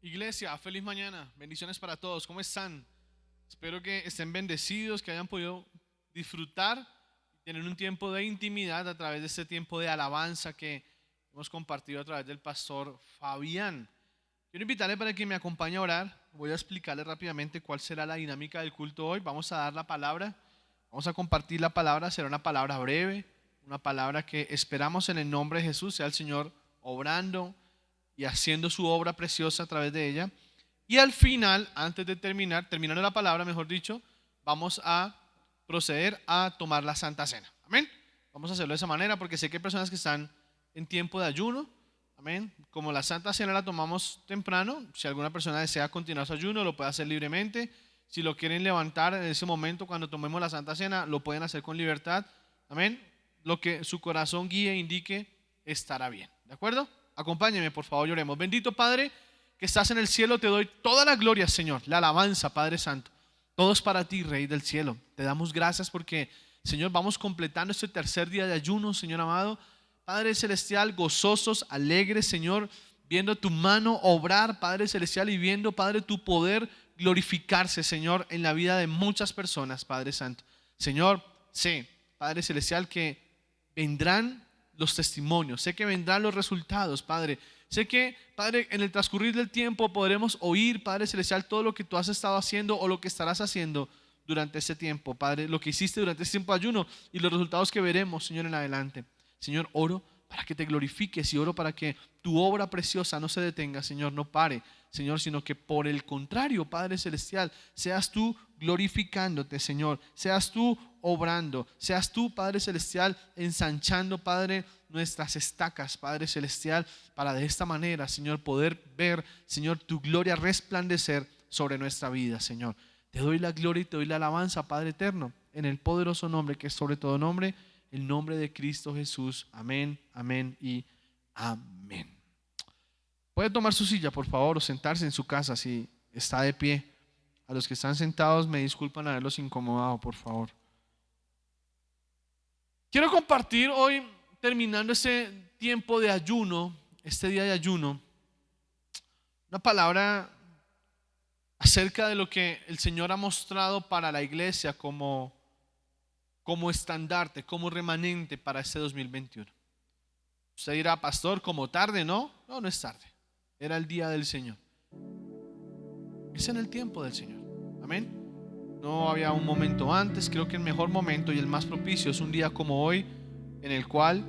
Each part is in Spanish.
Iglesia, feliz mañana, bendiciones para todos, ¿cómo están? Espero que estén bendecidos, que hayan podido disfrutar y tener un tiempo de intimidad a través de este tiempo de alabanza que hemos compartido a través del pastor Fabián. Quiero invitarle para que me acompañe a orar. Voy a explicarle rápidamente cuál será la dinámica del culto hoy. Vamos a dar la palabra, vamos a compartir la palabra, será una palabra breve, una palabra que esperamos en el nombre de Jesús, sea el Señor obrando y haciendo su obra preciosa a través de ella. Y al final, antes de terminando la palabra, mejor dicho, vamos a proceder a tomar la Santa Cena. Amén. Vamos a hacerlo de esa manera porque sé que hay personas que están en tiempo de ayuno. Amén. Como la Santa Cena la tomamos temprano, si alguna persona desea continuar su ayuno, lo puede hacer libremente. Si lo quieren levantar en ese momento cuando tomemos la Santa Cena, lo pueden hacer con libertad. Amén. Lo que su corazón guíe e indique estará bien. ¿De acuerdo? Acompáñeme, por favor, lloremos. Bendito Padre que estás en el cielo, te doy toda la gloria, Señor, la alabanza, Padre Santo. Todo es para ti, Rey del cielo. Te damos gracias porque, Señor, vamos completando este tercer día de ayuno, Señor amado. Padre celestial, gozosos, alegres, Señor, viendo tu mano obrar, Padre celestial, y viendo, Padre, tu poder glorificarse, Señor, en la vida de muchas personas, Padre Santo. Señor, sé, Padre celestial, que vendrán los testimonios, sé que vendrán los resultados, Padre. Sé que, Padre, en el transcurrir del tiempo podremos oír, Padre celestial, todo lo que tú has estado haciendo o lo que estarás haciendo durante ese tiempo, Padre, lo que hiciste durante ese tiempo de ayuno y los resultados que veremos, Señor, en adelante. Señor, oro para que te glorifiques y oro para que tu obra preciosa no se detenga, Señor, no pare, Señor, sino que por el contrario, Padre celestial, seas tú glorificándote, Señor, seas tú obrando, seas tú, Padre celestial, ensanchando, Padre, nuestras estacas, Padre celestial, para de esta manera, Señor, poder ver, Señor, tu gloria resplandecer sobre nuestra vida, Señor. Te doy la gloria y te doy la alabanza, Padre eterno, en el poderoso nombre que es sobre todo nombre, el nombre de Cristo Jesús. Amén, amén y amén. Puede tomar su silla, por favor, o sentarse en su casa si está de pie. A los que están sentados, me disculpan haberlos incomodado, por favor. Quiero compartir hoy, terminando este tiempo de ayuno, este día de ayuno, una palabra acerca de lo que el Señor ha mostrado para la iglesia como estandarte, como remanente para este 2021. Usted dirá, pastor, como tarde, ¿no? No, no es tarde. Era el día del Señor. Es en el tiempo del Señor. Amén. No había un momento antes. Creo que el mejor momento y el más propicio es un día como hoy, en el cual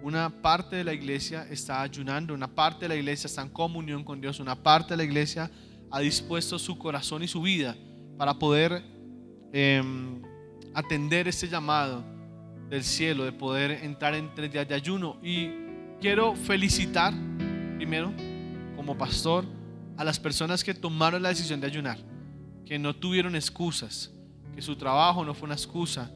una parte de la iglesia está ayunando, una parte de la iglesia está en comunión con Dios, una parte de la iglesia ha dispuesto su corazón y su vida para poder atender este llamado del cielo, de poder entrar en 3 días de ayuno. Y quiero felicitar primero, como pastor, a las personas que tomaron la decisión de ayunar, que no tuvieron excusas, que su trabajo no fue una excusa,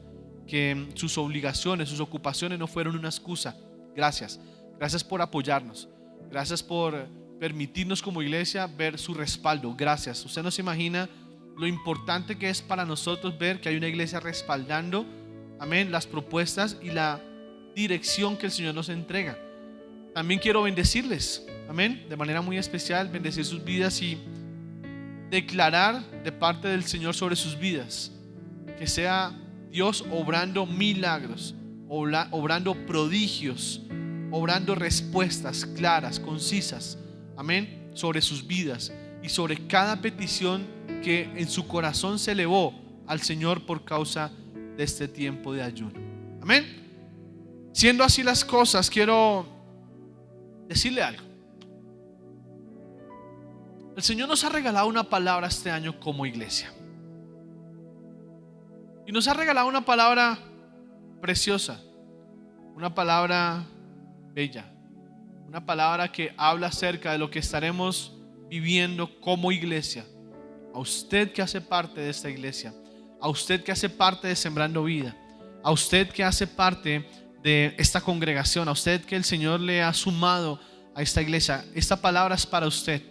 que sus obligaciones, sus ocupaciones no fueron una excusa. Gracias, gracias por apoyarnos, gracias por permitirnos como iglesia ver su respaldo. Gracias. Usted no se imagina lo importante que es para nosotros ver que hay una iglesia respaldando, amén, las propuestas y la dirección que el Señor nos entrega. También quiero bendecirles, amén, de manera muy especial, bendecir sus vidas y declarar de parte del Señor sobre sus vidas que sea Dios obrando milagros, obrando prodigios, obrando respuestas claras, concisas, amén, sobre sus vidas y sobre cada petición que en su corazón se elevó al Señor por causa de este tiempo de ayuno. Amén. Siendo así las cosas, quiero decirle algo. El Señor nos ha regalado una palabra este año como iglesia. Y nos ha regalado una palabra preciosa, una palabra bella, una palabra que habla acerca de lo que estaremos viviendo como iglesia. A usted que hace parte de esta iglesia, a usted que hace parte de Sembrando Vida, a usted que hace parte de esta congregación, a usted que el Señor le ha sumado a esta iglesia, esta palabra es para usted.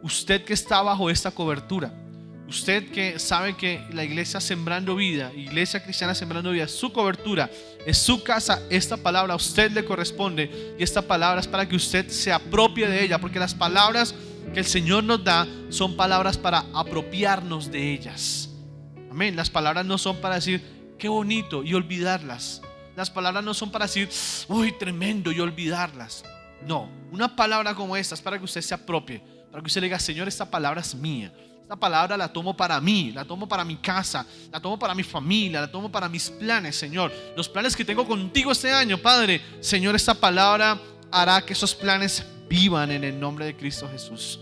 Usted que está bajo esta cobertura, usted que sabe que la iglesia Sembrando Vida, Iglesia Cristiana Sembrando Vida, es su cobertura, es su casa. Esta palabra a usted le corresponde y esta palabra es para que usted se apropie de ella, porque las palabras que el Señor nos da son palabras para apropiarnos de ellas. Amén. Las palabras no son para decir qué bonito y olvidarlas. Las palabras no son para decir uy, tremendo y olvidarlas. No, una palabra como esta es para que usted se apropie, para que usted le diga: Señor, esta palabra es mía. Esta palabra la tomo para mí, la tomo para mi casa, la tomo para mi familia, la tomo para mis planes, Señor. Los planes que tengo contigo este año, Padre. Señor, esta palabra hará que esos planes vivan en el nombre de Cristo Jesús.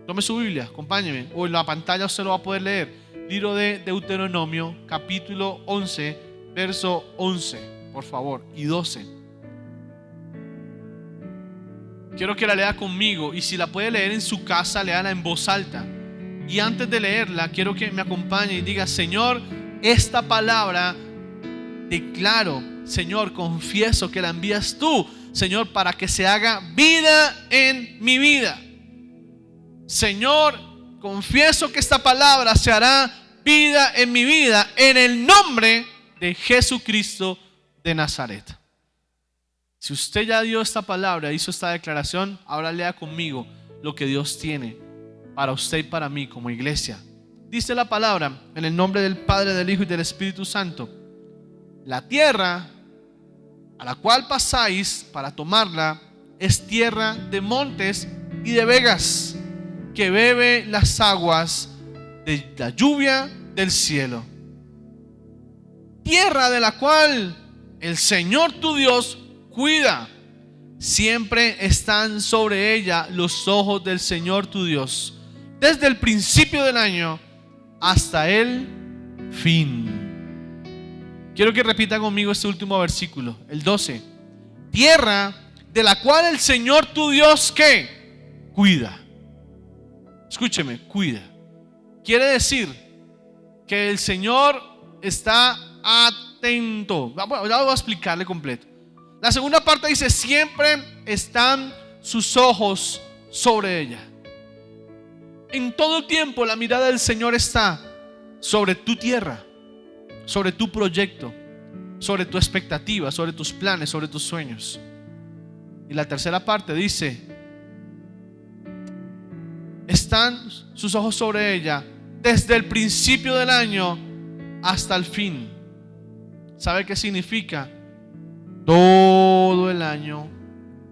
Tome su Biblia, acompáñeme, o en la pantalla usted lo va a poder leer. Libro de Deuteronomio, capítulo 11, verso 11, por favor, y 12. Quiero que la lea conmigo, y si la puede leer en su casa, léala en voz alta. Y antes de leerla, quiero que me acompañe y diga: Señor, esta palabra declaro, Señor, confieso que la envías tú, Señor, para que se haga vida en mi vida. Señor, confieso que esta palabra se hará vida en mi vida, en el nombre de Jesucristo de Nazaret. Si usted ya dio esta palabra, hizo esta declaración, ahora lea conmigo lo que Dios tiene para usted y para mí como iglesia. Dice la palabra, en el nombre del Padre, del Hijo y del Espíritu Santo: la tierra a la cual pasáis para tomarla es tierra de montes y de vegas, que bebe las aguas de la lluvia del cielo. Tierra de la cual el Señor tu Dios cuida. Siempre están sobre ella los ojos del Señor tu Dios, desde el principio del año hasta el fin. Quiero que repita conmigo este último versículo, el 12. Tierra de la cual el Señor tu Dios, ¿qué? Cuida. Escúcheme, cuida. Quiere decir que el Señor está atento. Ya voy a explicarle completo. La segunda parte dice: siempre están sus ojos sobre ella. En todo tiempo la mirada del Señor está sobre tu tierra, sobre tu proyecto, sobre tu expectativa, sobre tus planes, sobre tus sueños. Y la tercera parte dice: están sus ojos sobre ella desde el principio del año hasta el fin. ¿Sabe qué significa? Todo el año,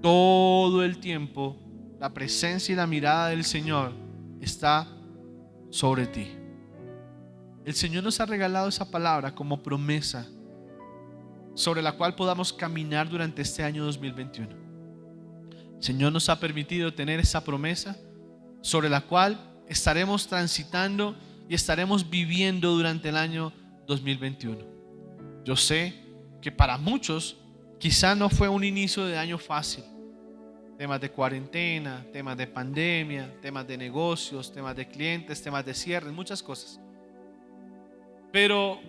todo el tiempo, la presencia y la mirada del Señor está sobre ti. El Señor nos ha regalado esa palabra como promesa sobre la cual podamos caminar durante este año 2021. El Señor nos ha permitido tener esa promesa sobre la cual estaremos transitando y estaremos viviendo durante el año 2021. Yo sé que para muchos quizá no fue un inicio de año fácil. Temas de cuarentena, temas de pandemia, temas de negocios, temas de clientes, temas de cierres, muchas cosas. Pero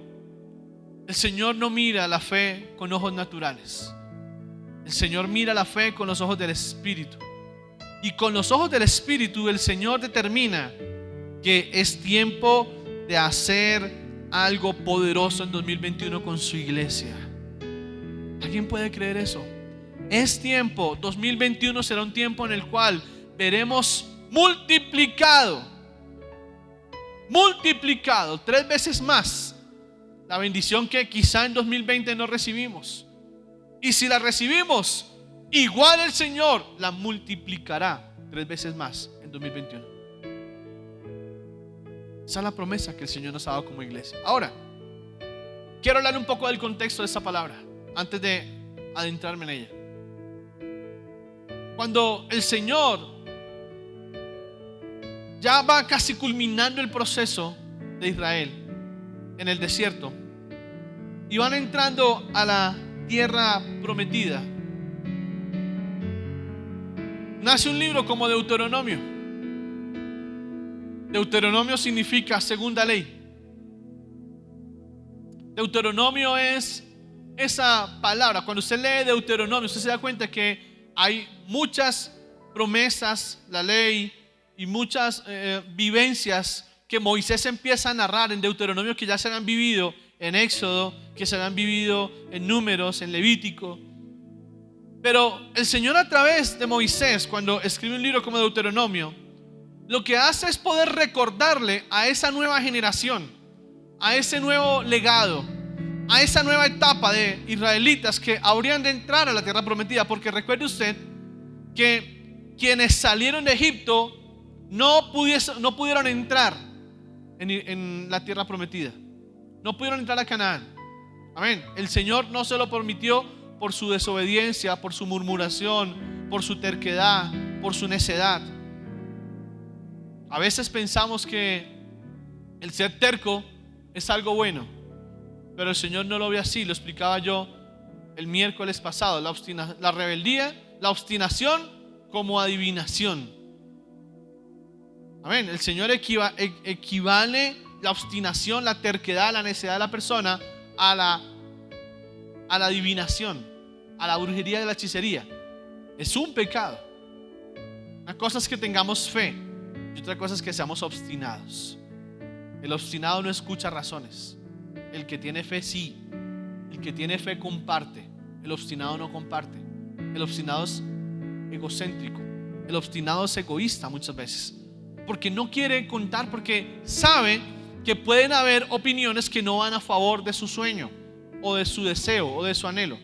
el Señor no mira la fe con ojos naturales. El Señor mira la fe con los ojos del Espíritu. Y con los ojos del Espíritu el Señor determina que es tiempo de hacer algo poderoso en 2021 con su iglesia. ¿Alguien puede creer eso? Es tiempo, 2021 será un tiempo en el cual veremos multiplicado 3 veces más la bendición que quizá en 2020 no recibimos. Y si la recibimos, igual el Señor la multiplicará 3 veces más en 2021. Esa es la promesa que el Señor nos ha dado como iglesia. Ahora, quiero hablar un poco del contexto de esa palabra antes de adentrarme en ella. Cuando el Señor ya va casi culminando el proceso de Israel en el desierto y van entrando a la tierra prometida, nace un libro como Deuteronomio. Deuteronomio significa segunda ley. Deuteronomio es esa palabra. Cuando usted lee Deuteronomio, usted se da cuenta que hay muchas promesas, la ley y muchas vivencias que Moisés empieza a narrar en Deuteronomio, que ya se habían vivido en Éxodo, que se habían vivido en Números, en Levítico. Pero el Señor, a través de Moisés, cuando escribe un libro como Deuteronomio, lo que hace es poder recordarle a esa nueva generación, a ese nuevo legado, a esa nueva etapa de israelitas que habrían de entrar a la tierra prometida. Porque recuerde usted que quienes salieron de Egipto no pudieron entrar en la tierra prometida, no pudieron entrar a Canaán. Amén. El Señor no se lo permitió por su desobediencia, por su murmuración, por su terquedad, por su necedad. A veces pensamos que el ser terco es algo bueno, pero el Señor no lo ve así. Lo explicaba yo el miércoles pasado. La rebeldía, la obstinación como adivinación. Amén. El Señor equivale la obstinación, la terquedad, la necedad de la persona a la adivinación, a la brujería de la hechicería. Es un pecado. Una cosa es que tengamos fe y otra cosa es que seamos obstinados. El obstinado no escucha razones. El que tiene fe sí. El que tiene fe comparte. El obstinado no comparte. El obstinado es egocéntrico. El obstinado es egoísta muchas veces, porque no quiere contar, porque sabe que pueden haber opiniones que no van a favor de su sueño o de su deseo o de su anhelo.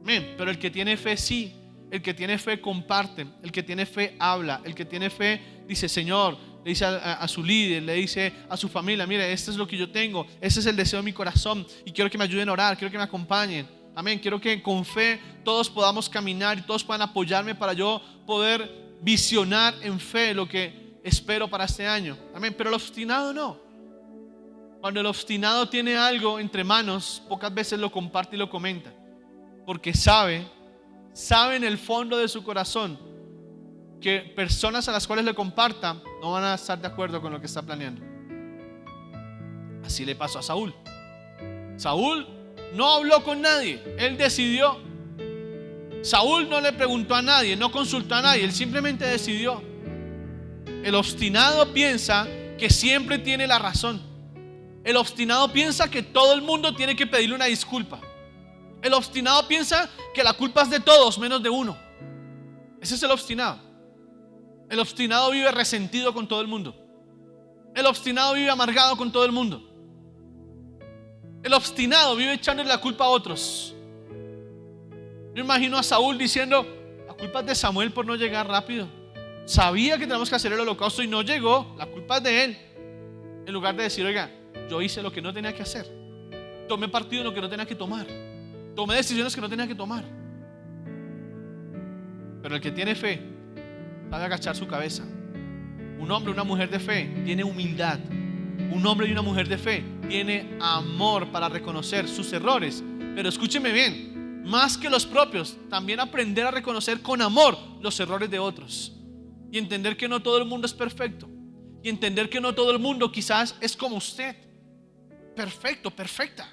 Amén. Pero el que tiene fe sí. El que tiene fe comparte. El que tiene fe habla. El que tiene fe dice: Señor, le dice a su líder, le dice a su familia: mire, esto es lo que yo tengo, ese es el deseo de mi corazón y quiero que me ayuden a orar, quiero que me acompañen. Amén. Quiero que con fe todos podamos caminar y todos puedan apoyarme para yo poder visionar en fe lo que espero para este año. Amén. Pero el obstinado no. Cuando el obstinado tiene algo entre manos, pocas veces lo comparte y lo comenta, porque sabe en el fondo de su corazón que personas a las cuales le comparta no van a estar de acuerdo con lo que está planeando. Así le pasó a Saúl. Saúl no habló con nadie, él decidió. Saúl no le preguntó a nadie, no consultó a nadie, él simplemente decidió. El obstinado piensa que siempre tiene la razón. El obstinado piensa que todo el mundo tiene que pedirle una disculpa. El obstinado piensa que la culpa es de todos menos de uno. Ese es el obstinado. El obstinado vive resentido con todo el mundo. El obstinado vive amargado con todo el mundo. El obstinado vive echándole la culpa a otros. Yo imagino a Saúl diciendo: la culpa es de Samuel por no llegar rápido. Sabía que tenemos que hacer el holocausto y no llegó. La culpa es de él. En lugar de decir: oiga, yo hice lo que no tenía que hacer. Tomé partido en lo que no tenía que tomar. Tomé decisiones que no tenía que tomar. Pero el que tiene fe sabe agachar su cabeza. Un hombre, una mujer de fe tiene humildad. Un hombre y una mujer de fe tiene amor para reconocer sus errores. Pero escúcheme bien, más que los propios, también aprender a reconocer con amor los errores de otros. Y entender que no todo el mundo es perfecto. Y entender que no todo el mundo quizás es como usted. Perfecto, perfecta.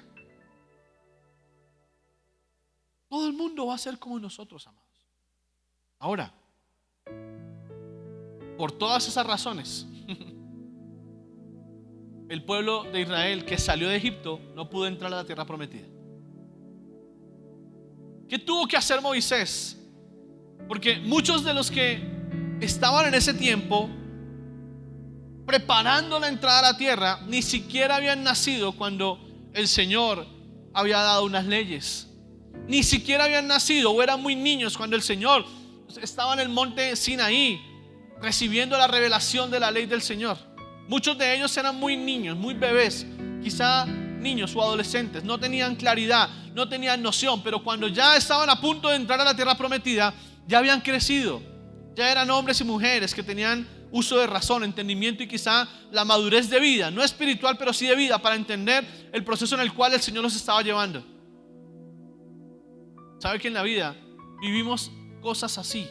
Todo el mundo va a ser como nosotros, amados. Ahora, por todas esas razones, el pueblo de Israel que salió de Egipto no pudo entrar a la tierra prometida. ¿Qué tuvo que hacer Moisés? Porque muchos de los que estaban en ese tiempo preparando la entrada a la tierra ni siquiera habían nacido cuando el Señor había dado unas leyes. Ni siquiera habían nacido o eran muy niños cuando el Señor estaba en el monte Sinaí recibiendo la revelación de la ley del Señor. Muchos de ellos eran muy niños, muy bebés, quizá niños o adolescentes. No tenían claridad, no tenían noción, pero cuando ya estaban a punto de entrar a la tierra prometida, ya habían crecido. Ya eran hombres y mujeres que tenían uso de razón, entendimiento y quizá la madurez de vida, no espiritual, pero sí de vida, para entender el proceso en el cual el Señor los estaba llevando. ¿Sabe que en la vida vivimos cosas así?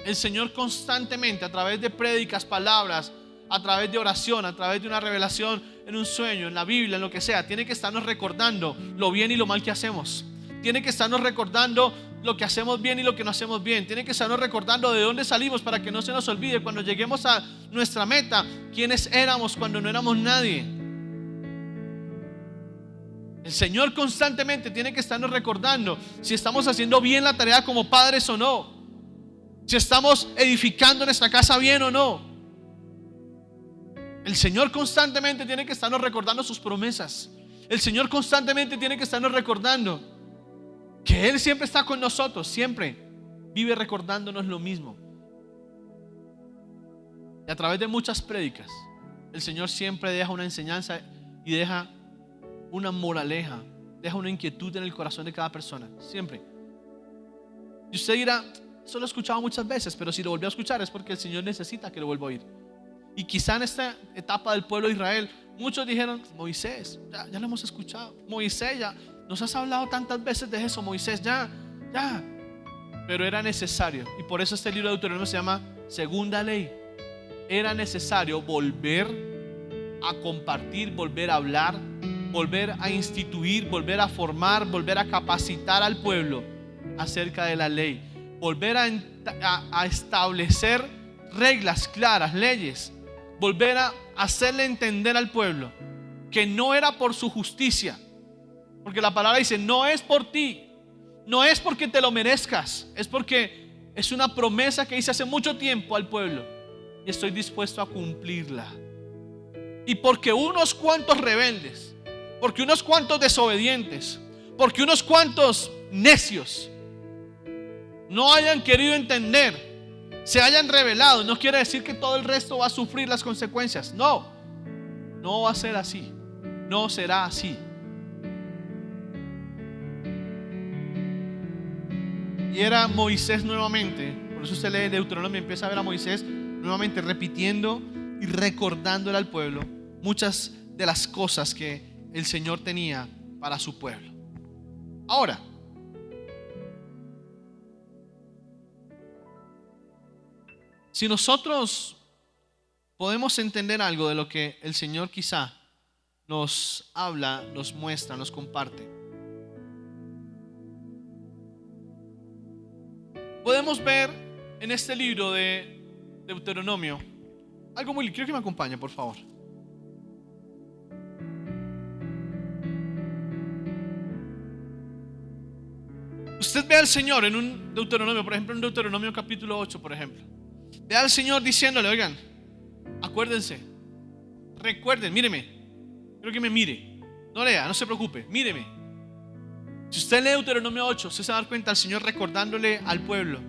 El Señor constantemente, a través de prédicas, palabras, a través de oración, a través de una revelación en un sueño, en la Biblia, en lo que sea, tiene que estarnos recordando lo bien y lo mal que hacemos. Tiene que estarnos recordando lo que hacemos bien y lo que no hacemos bien. Tiene que estarnos recordando de dónde salimos para que no se nos olvide cuando lleguemos a nuestra meta quiénes éramos cuando no éramos nadie. El Señor constantemente tiene que estarnos recordando si estamos haciendo bien la tarea como padres o no. si estamos edificando nuestra casa bien o no. El Señor constantemente tiene que estarnos recordando sus promesas. El Señor constantemente tiene que estarnos recordando que Él siempre está con nosotros, siempre vive recordándonos lo mismo. Y a través de muchas prédicas, el Señor siempre deja una enseñanza y deja una moraleja, deja una inquietud en el corazón de cada persona, siempre. Y usted dirá, eso lo he escuchado muchas veces, pero si lo volvió a escuchar es porque el Señor necesita que lo vuelva a oír. Y quizá en esta etapa del pueblo de Israel, muchos dijeron, Moisés, ya lo hemos escuchado. Moisés, ya nos has hablado tantas veces de eso, Moisés, ya. Pero era necesario. Y por eso este libro de Deuteronomio se llama Segunda Ley. Era necesario volver a compartir, volver a hablar, volver a instituir, volver a formar, volver a capacitar al pueblo acerca de la ley. Volver a establecer reglas claras, leyes. Volver a hacerle entender al pueblo que no era por su justicia, porque la palabra dice, no es por ti, no es porque te lo merezcas, es porque es una promesa que hice hace mucho tiempo al pueblo y estoy dispuesto a cumplirla. Y porque unos cuantos rebeldes, porque unos cuantos desobedientes, porque unos cuantos necios no hayan querido entender, se hayan rebelado, no quiere decir que todo el resto va a sufrir las consecuencias. No va a ser así, no será así. Y era Moisés nuevamente, por eso usted lee Deuteronomio y empieza a ver a Moisés nuevamente repitiendo y recordándole al pueblo muchas de las cosas que el Señor tenía para su pueblo. Ahora, si nosotros podemos entender algo de lo que el Señor quizá nos habla, nos muestra, nos comparte, podemos ver en este libro de Deuteronomio algo muy lindo. Quiero que me acompañe, por favor. Usted ve al Señor en un Deuteronomio, por ejemplo, en Deuteronomio capítulo 8, por ejemplo. Ve al Señor diciéndole, oigan, acuérdense, recuerden, míreme, quiero que me mire, no lea, no se preocupe, míreme. Si usted lee Deuteronomio 8, usted se va a dar cuenta al Señor recordándole al pueblo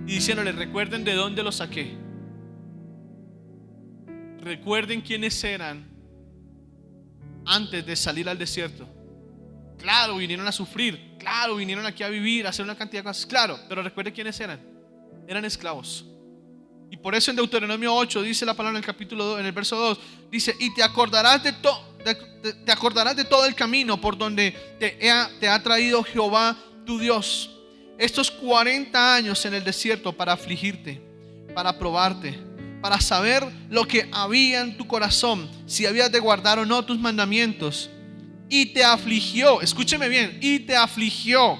y diciéndole, recuerden de dónde los saqué, recuerden quiénes eran antes de salir al desierto. Claro, vinieron a sufrir, claro, vinieron aquí a vivir, a hacer una cantidad de cosas, claro, pero recuerden quiénes eran esclavos. Y por eso en Deuteronomio 8 dice la palabra en el capítulo 2, en el verso 2, dice, y te acordarás de todo el camino por donde te ha traído Jehová tu Dios estos 40 años en el desierto para afligirte, para probarte, para saber lo que había en tu corazón, si habías de guardar o no tus mandamientos. Y te afligió, escúcheme bien, y te afligió,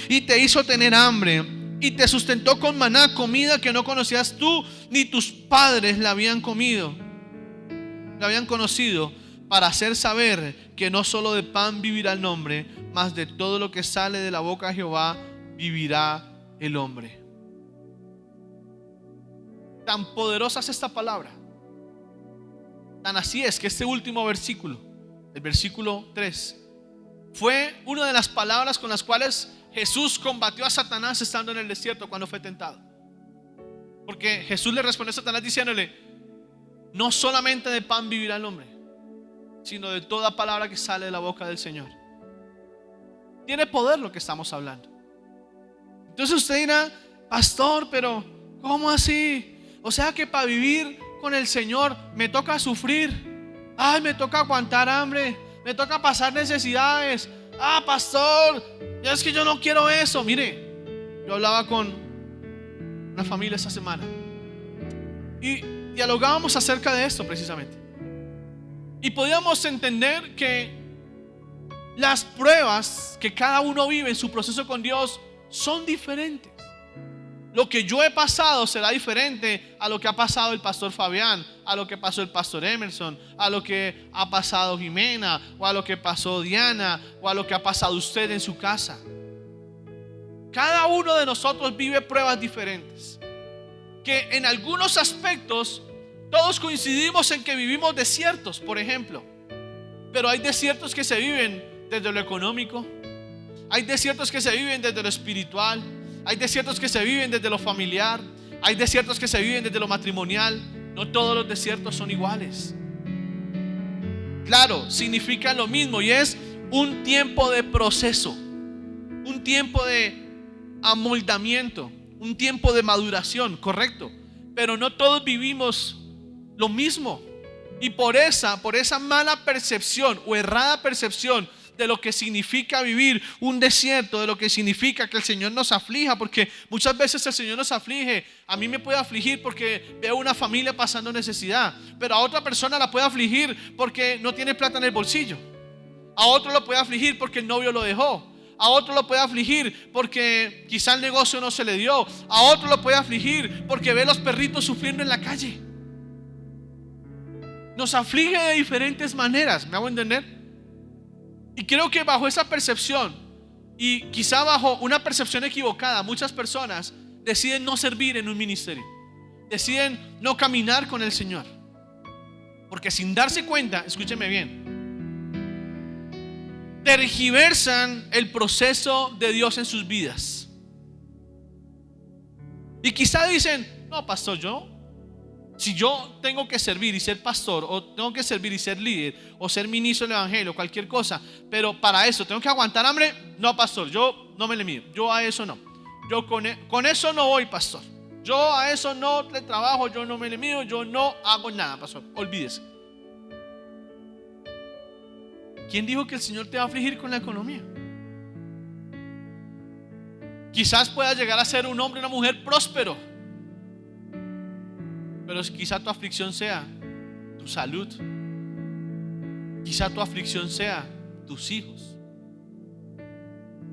y te hizo tener hambre, y te sustentó con maná, comida que no conocías tú, ni tus padres la habían conocido, para hacer saber que no solo de pan vivirá el hombre, mas de todo lo que sale de la boca de Jehová vivirá el hombre. Tan poderosa es esta palabra, tan así es que este último versículo, el versículo 3, fue una de las palabras con las cuales Jesús combatió a Satanás estando en el desierto cuando fue tentado. Porque Jesús le respondió a Satanás diciéndole, no solamente de pan vivirá el hombre, sino de toda palabra que sale de la boca del Señor. Tiene poder lo que estamos hablando. Entonces usted dirá, pastor, pero ¿cómo así? O sea que para vivir con el Señor me toca sufrir. Ay, me toca aguantar hambre, me toca pasar necesidades. Ah, pastor, ya es que yo no quiero eso. Mire, yo hablaba con una familia esta semana y dialogábamos acerca de esto precisamente. Y podíamos entender que las pruebas que cada uno vive en su proceso con Dios son diferentes. Lo que yo he pasado será diferente a lo que ha pasado el pastor Fabián, a lo que pasó el pastor Emerson, a lo que ha pasado Jimena, o a lo que pasó Diana, o a lo que ha pasado usted en su casa. Cada uno de nosotros vive pruebas diferentes. que en algunos aspectos todos coincidimos en que vivimos desiertos, por ejemplo. Pero hay desiertos que se viven desde lo económico, hay desiertos que se viven desde lo espiritual, hay desiertos que se viven desde lo familiar, hay desiertos que se viven desde lo matrimonial. No todos los desiertos son iguales. Claro, significa lo mismo y es un tiempo de proceso, un tiempo de amoldamiento, un tiempo de maduración, correcto. Pero no todos vivimos lo mismo. Y por esa mala percepción o errada percepción de lo que significa vivir un desierto, de lo que significa que el Señor nos aflija, porque muchas veces el Señor nos aflige. A mí me puede afligir porque veo una familia pasando necesidad, pero a otra persona la puede afligir porque no tiene plata en el bolsillo. A otro lo puede afligir porque el novio lo dejó. A otro lo puede afligir porque quizá el negocio no se le dio. A otro lo puede afligir porque ve los perritos sufriendo en la calle. Nos aflige de diferentes maneras, ¿me hago entender? Y creo que bajo esa percepción, y quizá bajo una percepción equivocada, muchas personas deciden no servir en un ministerio, deciden no caminar con el Señor, porque sin darse cuenta, escúcheme bien, tergiversan el proceso de Dios en sus vidas. Y quizá dicen: no, pastor, si yo tengo que servir y ser pastor, o tengo que servir y ser líder, o ser ministro del evangelio, cualquier cosa, pero para eso tengo que aguantar hambre, no, pastor, yo no me le mido, yo a eso no, yo con eso no voy, pastor, yo a eso no le trabajo, yo no me le mido, yo no hago nada, pastor, olvídese. ¿Quién dijo que el Señor te va a afligir con la economía? Quizás puedas llegar a ser un hombre o una mujer próspero, pero quizá tu aflicción sea tu salud, quizá tu aflicción sea tus hijos.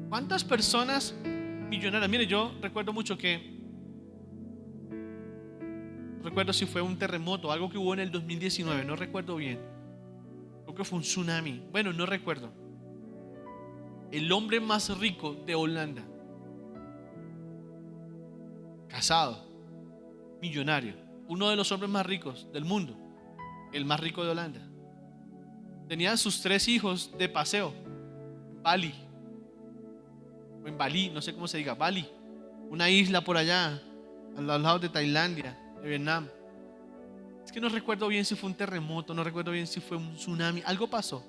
¿Cuántas personas millonarias? Mire, yo recuerdo mucho recuerdo si fue un terremoto, algo que hubo en el 2019, no recuerdo bien. Creo que fue un tsunami, bueno, no recuerdo. El hombre más rico de Holanda, casado, millonario, uno de los hombres más ricos del mundo, el más rico de Holanda, tenía sus 3 hijos de paseo en Bali, o en Bali, no sé cómo se diga, Bali, una isla por allá, a los lados de Tailandia, de Vietnam. Es que no recuerdo bien si fue un terremoto, no recuerdo bien si fue un tsunami, algo pasó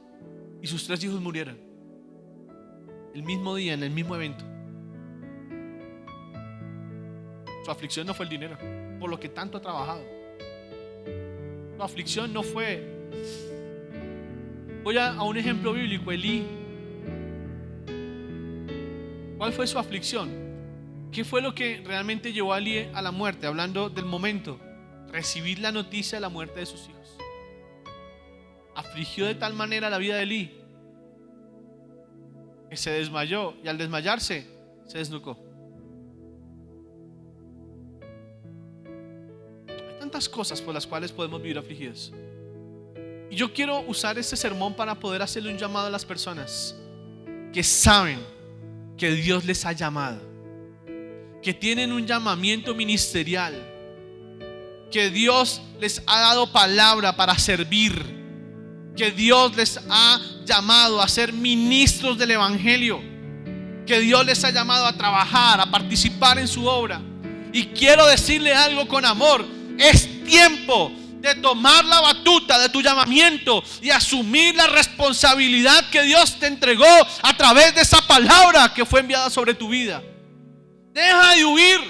y sus 3 hijos murieron el mismo día, en el mismo evento. Su aflicción no fue el dinero, por lo que tanto ha trabajado. Su aflicción no fue... Voy a un ejemplo bíblico, Elí. ¿Cuál fue su aflicción? ¿Qué fue lo que realmente llevó a Elí a la muerte? Hablando del momento, recibir la noticia de la muerte de sus hijos. Afligió de tal manera la vida de Elí que se desmayó, y al desmayarse se desnucó. Hay tantas cosas por las cuales podemos vivir afligidos. Y yo quiero usar este sermón para poder hacerle un llamado a las personas que saben que Dios les ha llamado, que tienen un llamamiento ministerial, que Dios les ha dado palabra para servir, que Dios les ha llamado a ser ministros del evangelio, que Dios les ha llamado a trabajar, a participar en su obra. Y quiero decirle algo con amor: es tiempo de tomar la batuta de tu llamamiento y asumir la responsabilidad que Dios te entregó a través de esa palabra que fue enviada sobre tu vida. Deja de huir,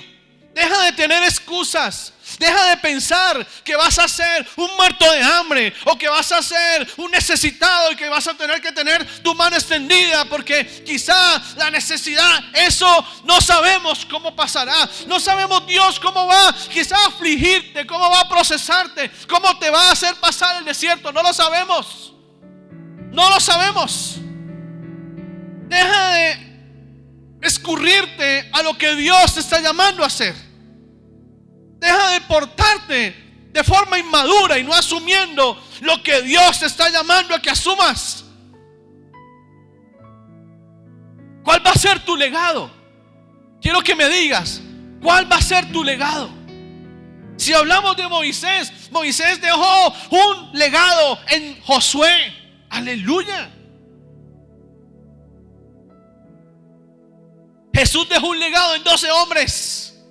deja de tener excusas, deja de pensar que vas a ser un muerto de hambre, o que vas a ser un necesitado y que vas a tener que tener tu mano extendida, porque quizá la necesidad, eso no sabemos cómo pasará, no sabemos Dios cómo va quizá a afligirte, cómo va a procesarte, cómo te va a hacer pasar el desierto. No lo sabemos, no lo sabemos. Deja de escurrirte a lo que Dios te está llamando a hacer. Deja de portarte de forma inmadura y no asumiendo lo que Dios te está llamando a que asumas. ¿Cuál va a ser tu legado? Quiero que me digas, ¿cuál va a ser tu legado? Si hablamos de Moisés, Moisés dejó un legado en Josué. Aleluya. Jesús dejó un legado en 12 hombres.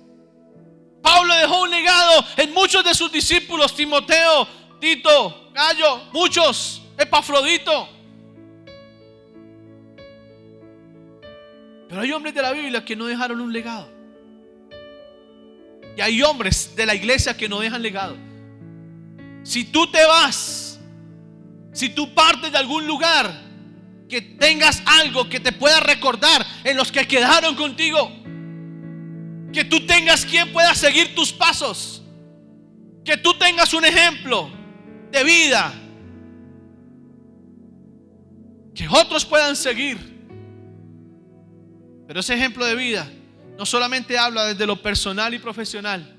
Pablo dejó un legado en muchos de sus discípulos: Timoteo, Tito, Gallo, muchos, Epafrodito. Pero hay hombres de la Biblia que no dejaron un legado. Y hay hombres de la iglesia que no dejan legado. Si tú te vas, si tú partes de algún lugar, que tengas algo que te pueda recordar en los que quedaron contigo. Que tú tengas quien pueda seguir tus pasos. Que tú tengas un ejemplo de vida que otros puedan seguir. Pero ese ejemplo de vida no solamente habla desde lo personal y profesional.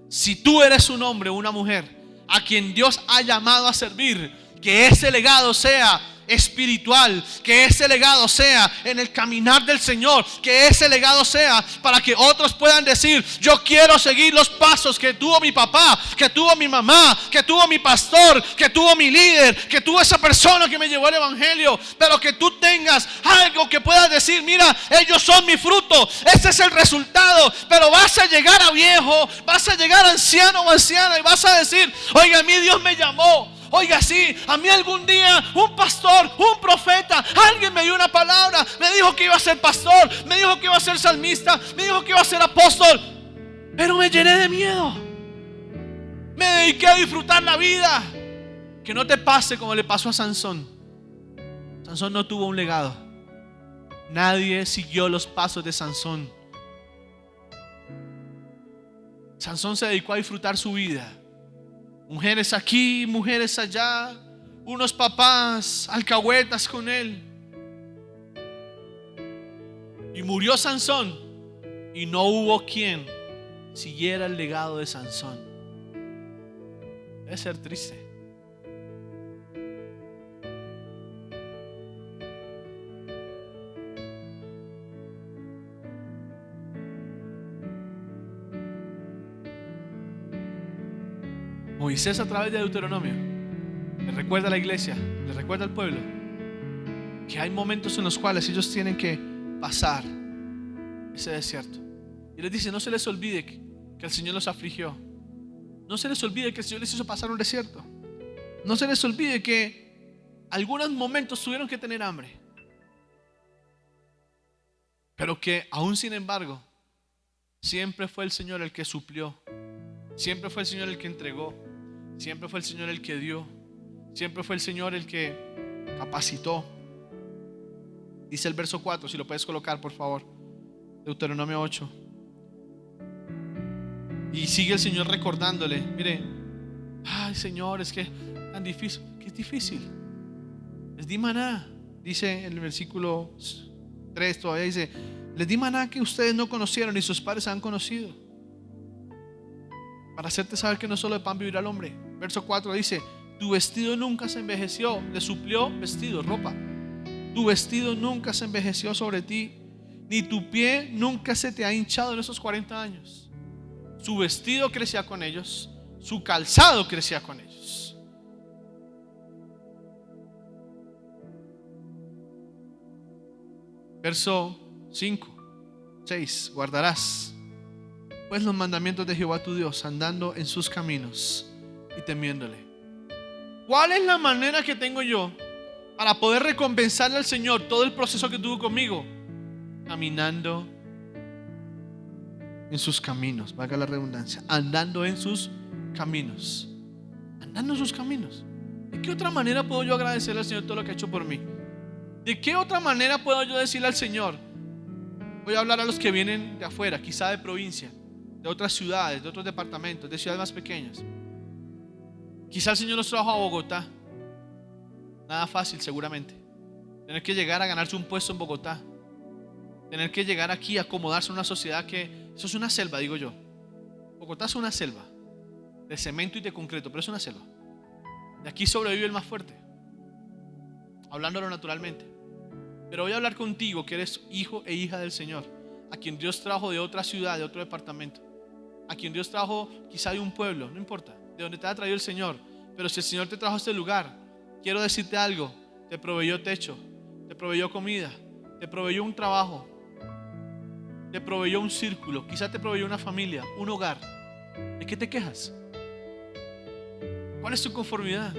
Si tú eres un hombre o una mujer a quien Dios ha llamado a servir, que ese legado sea espiritual, que ese legado sea en el caminar del Señor, que ese legado sea para que otros puedan decir: yo quiero seguir los pasos que tuvo mi papá, que tuvo mi mamá, que tuvo mi pastor, que tuvo mi líder, que tuvo esa persona que me llevó el evangelio. Pero que tú tengas algo que puedas decir: mira, ellos son mi fruto, ese es el resultado. Pero vas a llegar a viejo, vas a llegar a anciano o anciana y vas a decir: oiga, a mí Dios me llamó. Oiga, sí, a mí algún día un pastor, un profeta, alguien me dio una palabra, me dijo que iba a ser pastor, me dijo que iba a ser salmista, me dijo que iba a ser apóstol, pero me llené de miedo. Me dediqué a disfrutar la vida. Que no te pase como le pasó a Sansón. Sansón no tuvo un legado. Nadie siguió los pasos de Sansón. Sansón se dedicó a disfrutar su vida. Mujeres aquí, mujeres allá, unos papás, alcahuetas con él. Y murió Sansón y no hubo quien siguiera el legado de Sansón. Debe ser triste. Moisés, a través de Deuteronomio, le recuerda a la iglesia, le recuerda al pueblo que hay momentos en los cuales ellos tienen que pasar ese desierto. Y les dice: no se les olvide que el Señor los afligió. No se les olvide que el Señor les hizo pasar un desierto. No se les olvide que algunos momentos tuvieron que tener hambre, pero que aún sin embargo siempre fue el Señor el que suplió. Siempre fue el Señor el que entregó. Siempre fue el Señor el que dio. Siempre fue el Señor el que capacitó. Dice el verso 4, si lo puedes colocar por favor, Deuteronomio 8. Y sigue el Señor recordándole: mire, ay Señor, es que tan difícil. ¿Qué es difícil? Les di maná. Dice en el versículo 3 todavía, dice: les di maná que ustedes no conocieron y sus padres han conocido, para hacerte saber que no solo de pan vivirá el hombre. Verso 4 dice: tu vestido nunca se envejeció. Le suplió vestido, ropa. Tu vestido nunca se envejeció sobre ti, ni tu pie nunca se te ha hinchado en esos 40 años. Su vestido crecía con ellos, su calzado crecía con ellos. Verso 5, 6: guardarás pues los mandamientos de Jehová tu Dios, andando en sus caminos y temiéndole. ¿Cuál es la manera que tengo yo para poder recompensarle al Señor todo el proceso que tuvo conmigo? Caminando en sus caminos, valga la redundancia, andando en sus caminos. Andando en sus caminos. ¿De qué otra manera puedo yo agradecerle al Señor todo lo que ha hecho por mí? ¿De qué otra manera puedo yo decirle al Señor? Voy a hablar a los que vienen de afuera, quizá de provincia, de otras ciudades, de otros departamentos, de ciudades más pequeñas. Quizá el Señor nos trajo a Bogotá. Nada fácil seguramente. Tener que llegar a ganarse un puesto en Bogotá. Tener que llegar aquí a acomodarse en una sociedad que... Eso es una selva, digo yo. Bogotá es una selva de cemento y de concreto, pero es una selva. De aquí sobrevive el más fuerte, hablándolo naturalmente. Pero voy a hablar contigo que eres hijo e hija del Señor, a quien Dios trajo de otra ciudad, de otro departamento. a quien Dios trajo quizá de un pueblo, no importa, de donde te ha traído el Señor. Pero si el Señor te trajo a este lugar, quiero decirte algo: te proveyó techo, te proveyó comida, te proveyó un trabajo, te proveyó un círculo, quizá te proveyó una familia, un hogar. ¿De qué te quejas? ¿Cuál es tu conformidad?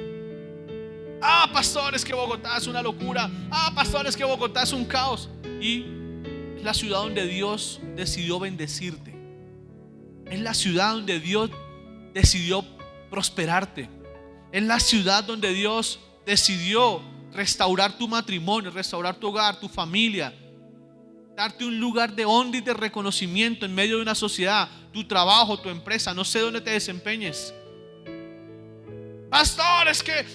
Pastor, es que Bogotá es una locura. Pastor, es que Bogotá es un caos. Y es la ciudad donde Dios decidió bendecirte. Es la ciudad donde Dios decidió prosperarte. Es la ciudad donde Dios decidió restaurar tu matrimonio, restaurar tu hogar, tu familia, darte un lugar de honra y de reconocimiento en medio de una sociedad, tu trabajo, tu empresa, no sé dónde te desempeñes. Pastor, es que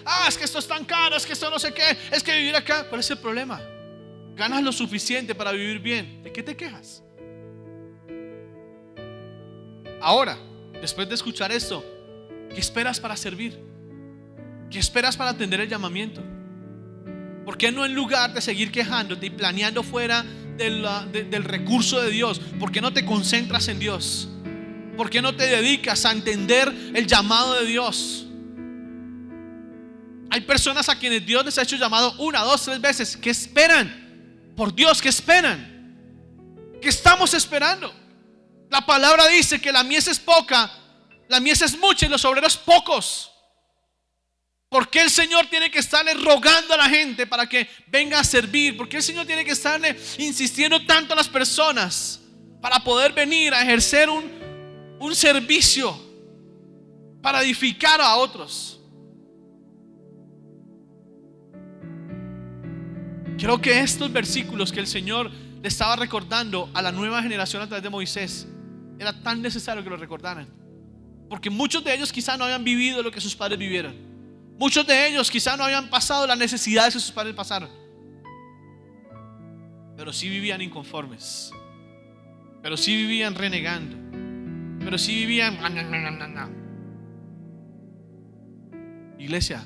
esto es tan caro, es que esto no sé qué, es que vivir acá. ¿Cuál es el problema? Ganas lo suficiente para vivir bien. ¿De qué te quejas? Ahora, después de escuchar esto, ¿qué esperas para servir? ¿Qué esperas para atender el llamamiento? ¿Por qué no, en lugar de seguir quejándote y planeando fuera del recurso de Dios, por qué no te concentras en Dios? ¿Por qué no te dedicas a entender el llamado de Dios? Hay personas a quienes Dios les ha hecho llamado 1, 2, 3 veces. ¿Qué esperan? Por Dios, ¿qué esperan? ¿Qué estamos esperando? La palabra dice que la mies es poca, la mies es mucha y los obreros pocos. ¿Por qué el Señor tiene que estarle rogando a la gente para que venga a servir? ¿Por qué el Señor tiene que estarle insistiendo tanto a las personas para poder venir a ejercer un servicio para edificar a otros? Creo que estos versículos que el Señor le estaba recordando a la nueva generación a través de Moisés, era tan necesario que lo recordaran, porque muchos de ellos quizá no habían vivido lo que sus padres vivieron. Muchos de ellos quizá no habían pasado las necesidades que sus padres pasaron, pero sí vivían inconformes, pero sí vivían renegando, pero sí vivían. Iglesia,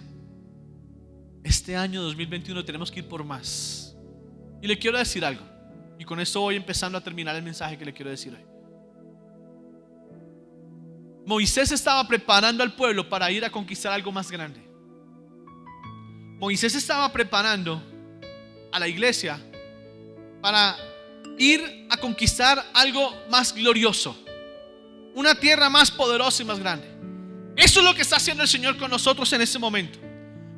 este año 2021 tenemos que ir por más. Y le quiero decir algo, y con esto voy empezando a terminar el mensaje que le quiero decir hoy. Moisés estaba preparando al pueblo para ir a conquistar algo más grande. Moisés estaba preparando a la iglesia para ir a conquistar algo más glorioso, una tierra más poderosa y más grande. Eso es lo que está haciendo el Señor con nosotros en este momento.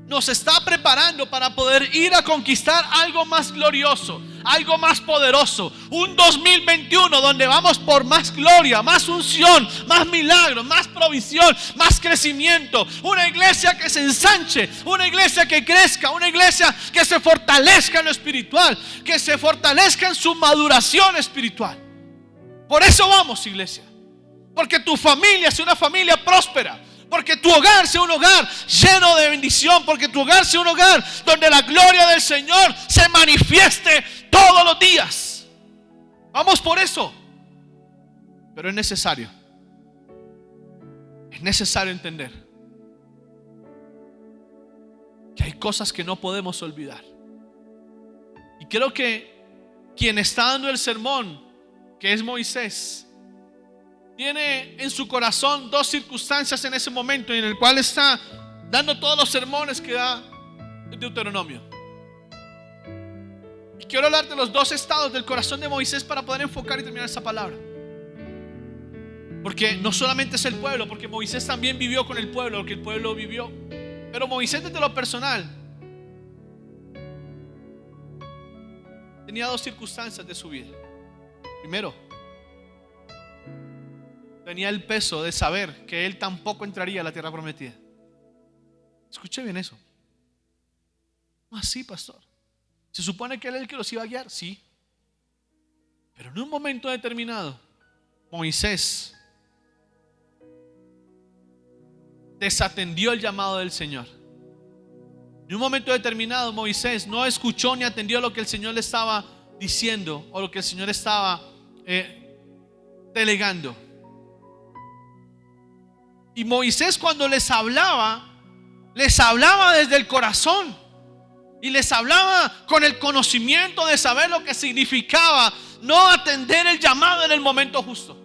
Nos está preparando para poder ir a conquistar algo más glorioso, algo más poderoso. Un 2021 donde vamos por más gloria, más unción, más milagros, más provisión, más crecimiento. Una iglesia que se ensanche, una iglesia que crezca, una iglesia que se fortalezca en lo espiritual, que se fortalezca en su maduración espiritual. Por eso vamos, iglesia. Porque tu familia sea una familia próspera. Porque tu hogar sea un hogar lleno de bendición. Porque tu hogar sea un hogar donde la gloria del Señor se manifieste todos los días. Vamos por eso. Pero es necesario entender que hay cosas que no podemos olvidar. Y creo que quien está dando el sermón, que es Moisés, tiene en su corazón dos circunstancias en ese momento en el cual está dando todos los sermones que da en Deuteronomio. Y quiero hablar de los dos estados del corazón de Moisés para poder enfocar y terminar esa palabra. Porque no solamente es el pueblo, porque Moisés también vivió con el pueblo lo que el pueblo vivió. Pero Moisés, desde lo personal, tenía dos circunstancias de su vida. Primero, tenía el peso de saber que él tampoco entraría a la tierra prometida. Escuche bien eso. Sí, pastor. Se supone que él es el que los iba a guiar, sí. Pero en un momento determinado, Moisés desatendió el llamado del Señor. En un momento determinado, Moisés no escuchó ni atendió lo que el Señor le estaba diciendo o lo que el Señor estaba delegando. Y Moisés, cuando les hablaba desde el corazón y les hablaba con el conocimiento de saber lo que significaba no atender el llamado en el momento justo.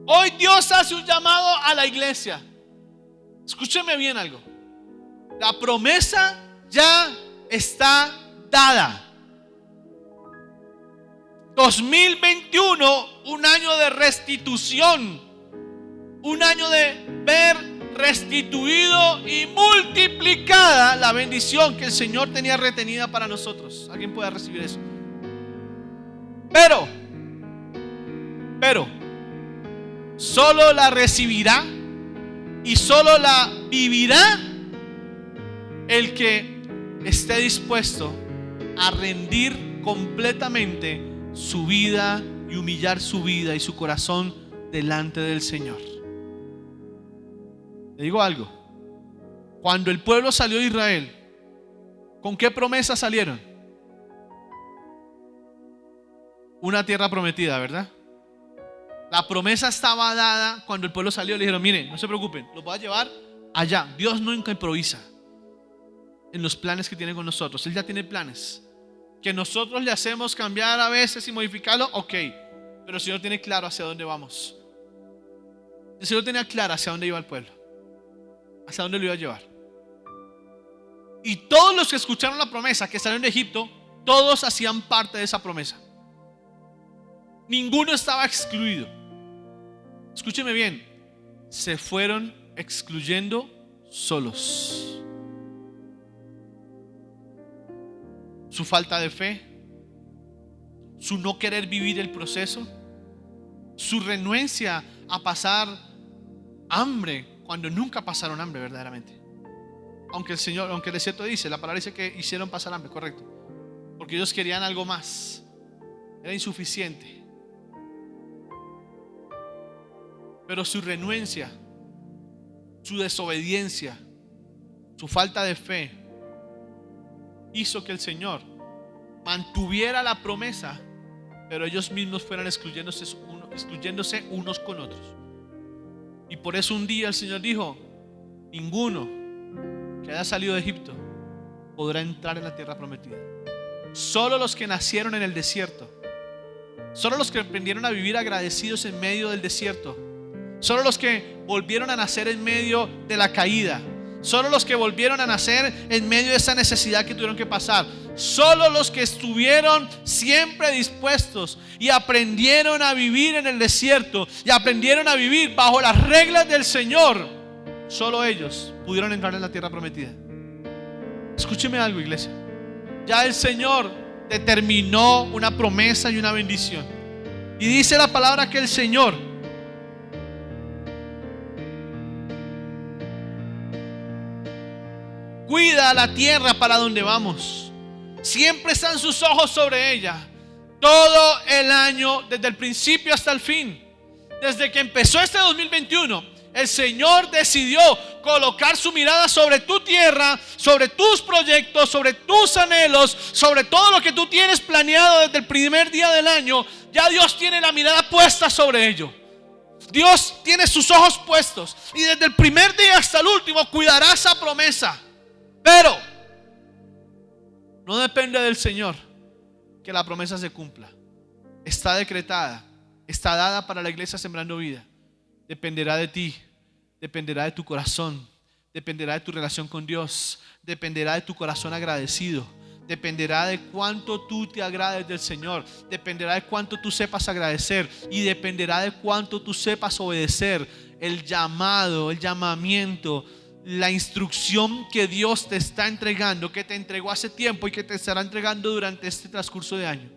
Hoy Dios hace un llamado a la iglesia. Escúcheme bien algo. La promesa ya está dada. 2021, un año de restitución, un año de ver restituido y multiplicada la bendición que el Señor tenía retenida para nosotros. ¿Alguien puede recibir eso? Pero solo la recibirá y solo la vivirá el que esté dispuesto a rendir completamente su vida y humillar su vida y su corazón delante del Señor. Le digo algo. Cuando el pueblo salió de Israel, ¿con qué promesa salieron? Una tierra prometida, ¿verdad? La promesa estaba dada cuando el pueblo salió. Le dijeron: miren, no se preocupen, los voy a llevar allá. Dios nunca improvisa en los planes que tiene con nosotros. Él ya tiene planes. Que nosotros le hacemos cambiar a veces y modificarlo, ok. Pero el Señor tiene claro hacia dónde vamos. El Señor tenía claro hacia dónde iba el pueblo, hacia dónde lo iba a llevar. Y todos los que escucharon la promesa, que salieron de Egipto, todos hacían parte de esa promesa. Ninguno estaba excluido. Escúcheme bien. Se fueron excluyendo solos. Su falta de fe, su no querer vivir el proceso, su renuencia a pasar hambre cuando nunca pasaron hambre verdaderamente. Aunque el desierto dice, la palabra dice que hicieron pasar hambre, correcto, porque ellos querían algo más, era insuficiente. Pero su renuencia, su desobediencia, su falta de fe hizo que el Señor mantuviera la promesa, pero ellos mismos fueran excluyéndose unos con otros. Y por eso un día el Señor dijo: ninguno que haya salido de Egipto podrá entrar en la tierra prometida. Solo los que nacieron en el desierto, solo los que aprendieron a vivir agradecidos en medio del desierto, solo los que volvieron a nacer en medio de la caída, solo los que volvieron a nacer en medio de esa necesidad que tuvieron que pasar, solo los que estuvieron siempre dispuestos y aprendieron a vivir en el desierto y aprendieron a vivir bajo las reglas del Señor, solo ellos pudieron entrar en la tierra prometida. Escúcheme algo, iglesia. Ya el Señor determinó una promesa y una bendición. Y dice la palabra que el Señor cuida la tierra para donde vamos. Siempre están sus ojos sobre ella, todo el año, desde el principio hasta el fin. Desde que empezó este 2021, el Señor decidió colocar su mirada sobre tu tierra, sobre tus proyectos, sobre tus anhelos, sobre todo lo que tú tienes planeado desde el primer día del año. Ya Dios tiene la mirada puesta sobre ello. Dios tiene sus ojos puestos y desde el primer día hasta el último cuidará esa promesa. Pero no depende del Señor que la promesa se cumpla. Está decretada, está dada para la iglesia Sembrando Vida. Dependerá de ti, dependerá de tu corazón, dependerá de tu relación con Dios, dependerá de tu corazón agradecido, dependerá de cuánto tú te agrades del Señor, dependerá de cuánto tú sepas agradecer y dependerá de cuánto tú sepas obedecer el llamado, el llamamiento, la instrucción que Dios te está entregando, que te entregó hace tiempo y que te estará entregando durante este transcurso de año.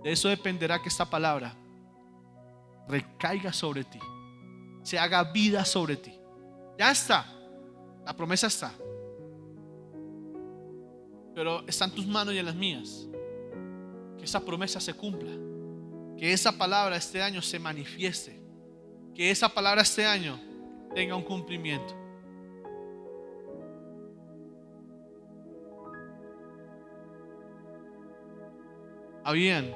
De eso dependerá que esta palabra recaiga sobre ti, se haga vida sobre ti. Ya está, la promesa está, pero está en tus manos y en las mías que esa promesa se cumpla, que esa palabra este año se manifieste, que esa palabra este año tenga un cumplimiento. Habían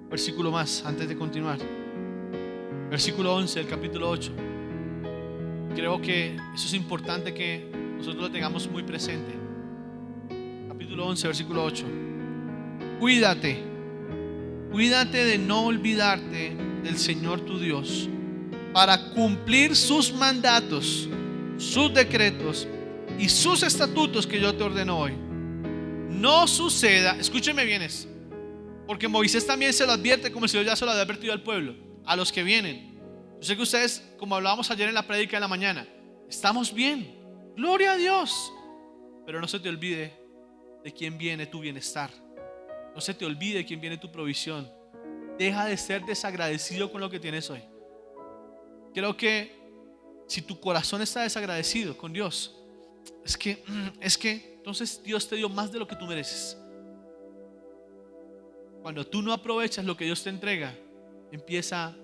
versículo más antes de continuar, versículo 11 del capítulo 8. Creo que eso es importante que nosotros lo tengamos muy presente. Capítulo 11, versículo 8. Cuídate Cuídate de no olvidarte del Señor tu Dios para cumplir sus mandatos, sus decretos y sus estatutos que yo te ordeno hoy. No suceda, escúcheme bien eso, porque Moisés también se lo advierte como el Señor ya se lo había advertido al pueblo, a los que vienen. Yo sé que ustedes, como hablábamos ayer en la prédica de la mañana, estamos bien, gloria a Dios, pero no se te olvide de quién viene tu bienestar. No se te olvide de quién viene tu provisión. Deja de ser desagradecido con lo que tienes hoy. Creo que si tu corazón está desagradecido con Dios, es que entonces Dios te dio más de lo que tú mereces. Cuando tú no aprovechas lo que Dios te entrega, empieza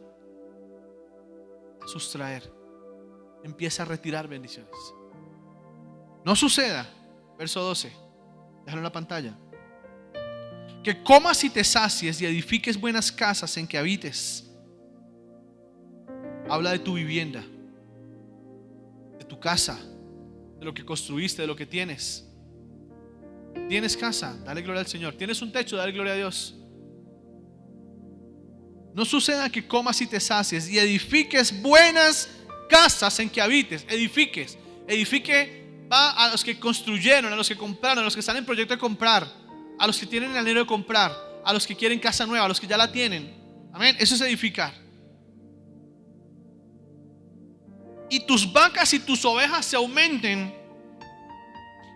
a sustraer, empieza a retirar bendiciones. No suceda, verso 12, déjalo en la pantalla, que comas y te sacies y edifiques buenas casas en que habites. Habla de tu vivienda, de tu casa, de lo que construiste, de lo que tienes. ¿Tienes casa? Dale gloria al Señor. ¿Tienes un techo? Dale gloria a Dios. No suceda que comas y te sacies y edifiques buenas casas en que habites. Edifiques. Edifique va a los que construyeron, a los que compraron, a los que están en proyecto de comprar, a los que tienen el anhelo de comprar, a los que quieren casa nueva, a los que ya la tienen. Amén. Eso es edificar. Y tus vacas y tus ovejas se aumenten,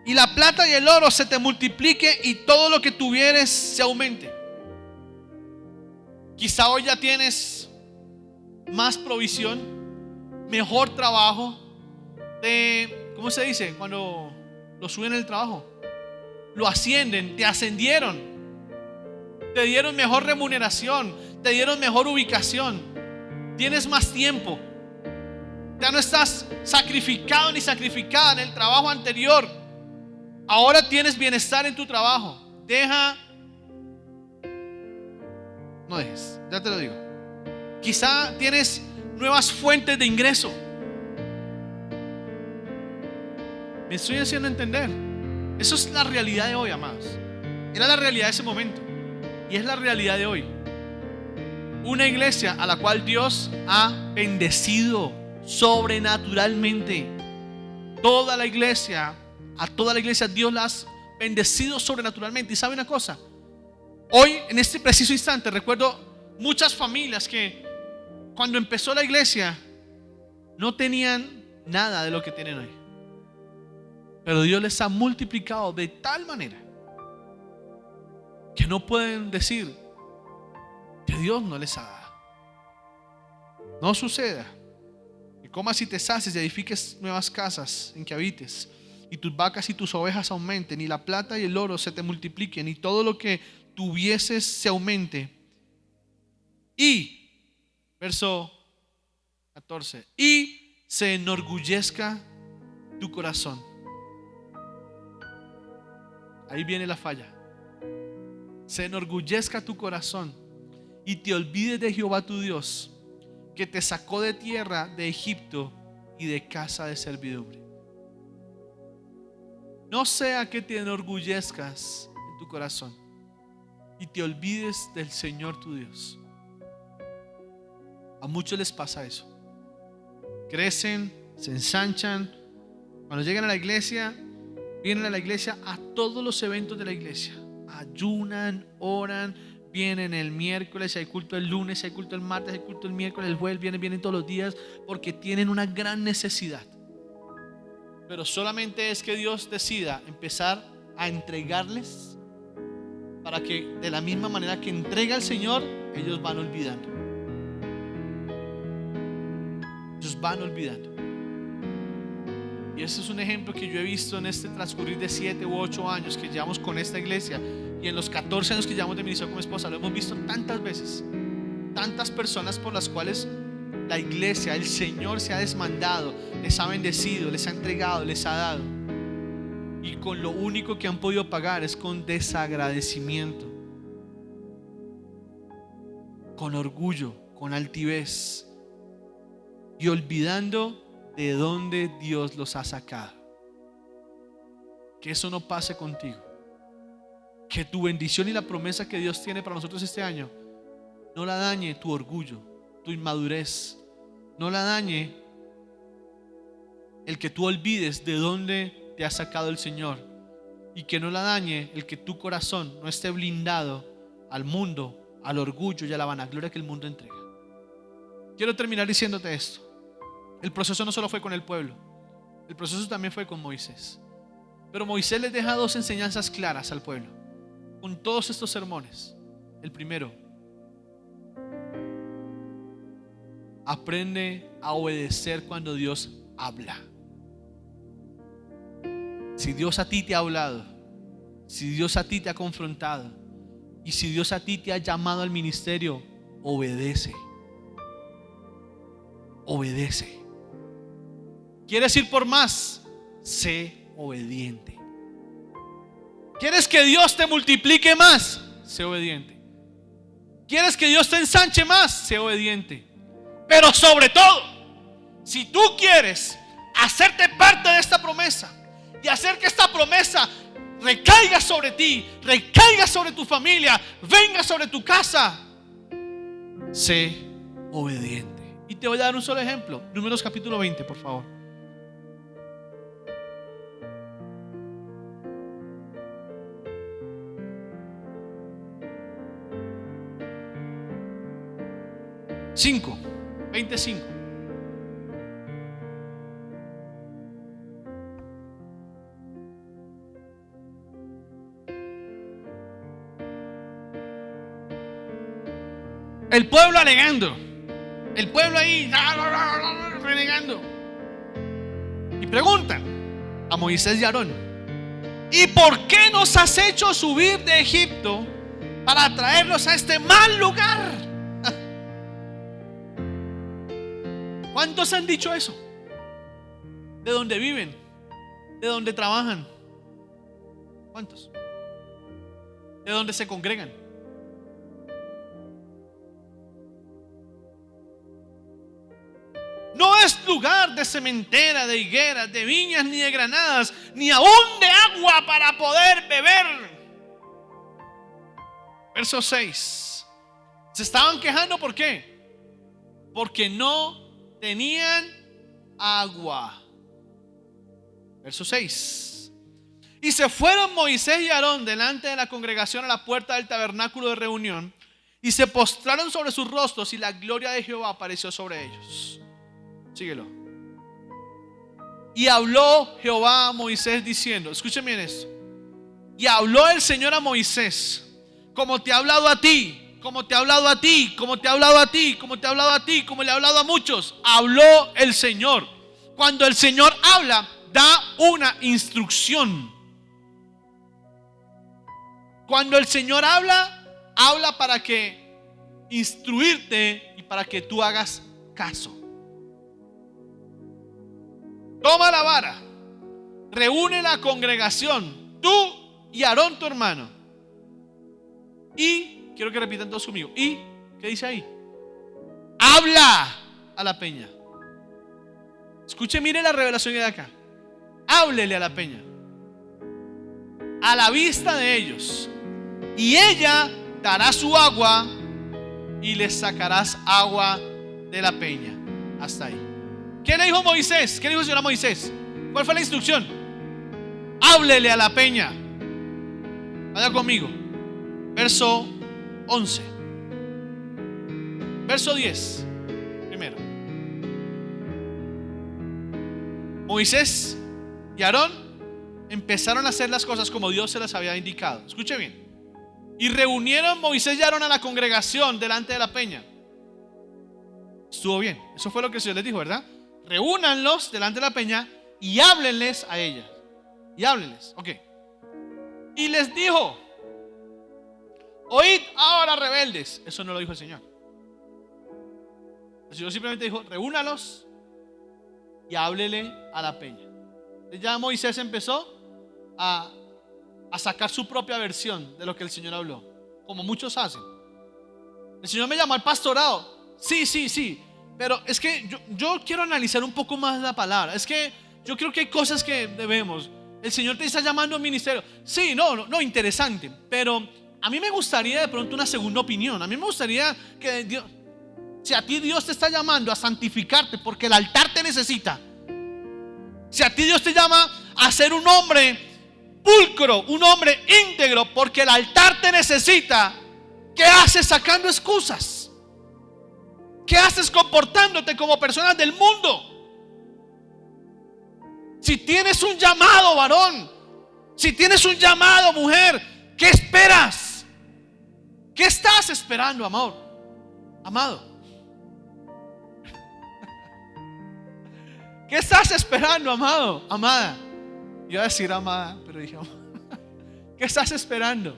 y la plata y el oro se te multiplique, y todo lo que tuvieres se aumente. Quizá hoy ya tienes más provisión, mejor trabajo, ¿cómo se dice? Cuando lo suben en el trabajo, lo ascienden, te ascendieron, te dieron mejor remuneración, te dieron mejor ubicación, tienes más tiempo. Ya no estás sacrificado ni sacrificada en el trabajo anterior. Ahora tienes bienestar en tu trabajo. No dejes, ya te lo digo. Quizá tienes nuevas fuentes de ingreso. Me estoy haciendo entender. Eso es la realidad de hoy, amados. Era la realidad de ese momento y es la realidad de hoy. Una iglesia a la cual Dios ha bendecido sobrenaturalmente. A toda la iglesia Dios la ha bendecido sobrenaturalmente. Y sabe una cosa, hoy en este preciso instante recuerdo muchas familias que cuando empezó la iglesia no tenían nada de lo que tienen hoy, pero Dios les ha multiplicado de tal manera que no pueden decir que Dios no les ha dado. No suceda que comas y te sacies y edifiques nuevas casas en que habites, y tus vacas y tus ovejas aumenten, y la plata y el oro se te multipliquen, y todo lo que tuvieses se aumente. Y, verso 14, y se enorgullezca tu corazón. Ahí viene la falla. Se enorgullezca tu corazón y te olvides de Jehová tu Dios, que te sacó de tierra de Egipto y de casa de servidumbre. No sea que te enorgullezcas en tu corazón y te olvides del Señor tu Dios. A muchos les pasa eso. Crecen, se ensanchan. Cuando llegan a la iglesia, vienen a la iglesia a todos los eventos de la iglesia. Ayunan, oran, vienen el miércoles, hay culto el lunes, hay culto el martes, hay culto el miércoles, el jueves, vienen todos los días porque tienen una gran necesidad. Pero solamente es que Dios decida empezar a entregarles para que de la misma manera que entrega al Señor, ellos van olvidando. Ellos van olvidando. Y ese es un ejemplo que yo he visto en este transcurrir de 7 u 8 años que llevamos con esta iglesia, y en los 14 años que llevamos de ministerio con mi esposa. Lo hemos visto tantas veces, tantas personas por las cuales la iglesia, el Señor se ha desmandado, les ha bendecido, les ha entregado, les ha dado, y con lo único que han podido pagar es con desagradecimiento, con orgullo, con altivez, y olvidando de dónde Dios los ha sacado. Que eso no pase contigo. Que tu bendición y la promesa que Dios tiene para nosotros este año no la dañe tu orgullo, tu inmadurez, no la dañe el que tú olvides de dónde te ha sacado el Señor, y que no la dañe el que tu corazón no esté blindado al mundo, al orgullo y a la vanagloria que el mundo entrega. Quiero terminar diciéndote esto. El proceso no solo fue con el pueblo, el proceso también fue con Moisés. Pero Moisés les deja dos enseñanzas claras al pueblo con todos estos sermones. El primero: aprende a obedecer cuando Dios habla. Si Dios a ti te ha hablado, si Dios a ti te ha confrontado, y si Dios a ti te ha llamado al ministerio, obedece. Obedece. ¿Quieres ir por más? Sé obediente. ¿Quieres que Dios te multiplique más? Sé obediente. ¿Quieres que Dios te ensanche más? Sé obediente. Pero sobre todo, si tú quieres hacerte parte de esta promesa y hacer que esta promesa recaiga sobre ti, recaiga sobre tu familia, venga sobre tu casa, sé obediente. Y te voy a dar un solo ejemplo. Números capítulo 20, por favor. Cinco, 25. El pueblo alegando, el pueblo ahí renegando, y preguntan a Moisés y Aarón: ¿y por qué nos has hecho subir de Egipto para traernos a este mal lugar? ¿Cuántos han dicho eso? ¿De dónde viven? ¿De dónde trabajan? ¿Cuántos? ¿De dónde se congregan? No es lugar de sementera, de higueras, de viñas, ni de granadas, ni aún de agua para poder beber. Verso 6. Se estaban quejando, ¿por qué? Porque no tenían agua. Verso 6. Y se fueron Moisés y Aarón delante de la congregación a la puerta del tabernáculo de reunión, y se postraron sobre sus rostros, y la gloria de Jehová apareció sobre ellos. Síguelo. Y habló Jehová a Moisés diciendo, escuchen bien esto: y habló el Señor a Moisés, como te ha hablado a ti, como te ha hablado a ti, como te ha hablado a ti, como te ha hablado a ti, como le ha hablado a muchos. Habló el Señor. Cuando el Señor habla, da una instrucción. Cuando el Señor habla, habla para que instruirte y para que tú hagas caso. Toma la vara, reúne la congregación, tú y Aarón tu hermano, y quiero que repitan todos conmigo. ¿Y qué dice ahí? Habla a la peña. Escuche, mire la revelación de acá. Háblele a la peña, a la vista de ellos, y ella dará su agua, y les sacarás agua de la peña. Hasta ahí. ¿Qué le dijo Moisés? ¿Qué le dijo el Señor a Moisés? ¿Cuál fue la instrucción? Háblele a la peña. Vaya conmigo. Verso 11. Verso 10. Primero. Moisés y Aarón empezaron a hacer las cosas como Dios se las había indicado. Escuche bien. Y reunieron Moisés y Aarón a la congregación delante de la peña. Estuvo bien. Eso fue lo que el Señor les dijo, ¿verdad? Reúnanlos delante de la peña y háblenles a ella. Y háblenles, ok. Y les dijo: oíd ahora, rebeldes. Eso no lo dijo el Señor. El Señor simplemente dijo: reúnalos y háblele a la peña. Ya Moisés empezó a sacar su propia versión de lo que el Señor habló, como muchos hacen. El Señor me llamó al pastorado. Sí. Pero es que yo quiero analizar un poco más la palabra. Es que yo creo que hay cosas que debemos. El Señor te está llamando a un ministerio. Sí, no, interesante. Pero A mí me gustaría de pronto una segunda opinión. A mí me gustaría que Dios, si a ti Dios te está llamando a santificarte porque el altar te necesita, si a ti Dios te llama a ser un hombre pulcro, un hombre íntegro porque el altar te necesita, ¿qué haces sacando excusas? ¿Qué haces comportándote como personas del mundo? Si tienes un llamado, varón, si tienes un llamado, mujer, ¿qué esperas? ¿Qué estás esperando, amor? Amado, ¿qué estás esperando, amado? Amada. Iba a decir amada, pero dije, ¿qué estás esperando?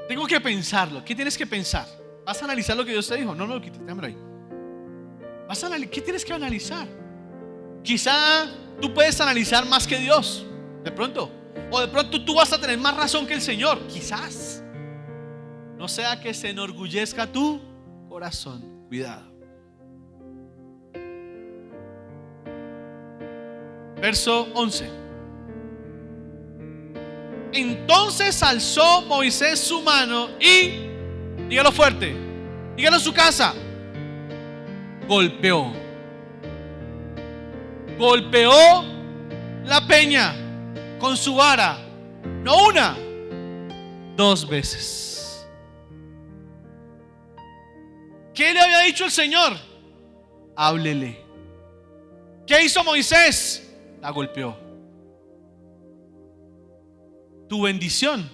Tengo que pensarlo. ¿Qué tienes que pensar? ¿Vas a analizar lo que Dios te dijo? No, quítamelo ahí. ¿Qué tienes que analizar? Quizá tú puedes analizar más que Dios, de pronto. O de pronto tú vas a tener más razón que el Señor. Quizás. No sea que se enorgullezca tu corazón. Cuidado. Verso 11. Entonces alzó Moisés su mano y, dígalo fuerte, dígalo en su casa, golpeó la peña con su vara, no una, 2 veces. ¿Qué le había dicho el Señor? Háblele. ¿Qué hizo Moisés? La golpeó. Tu bendición,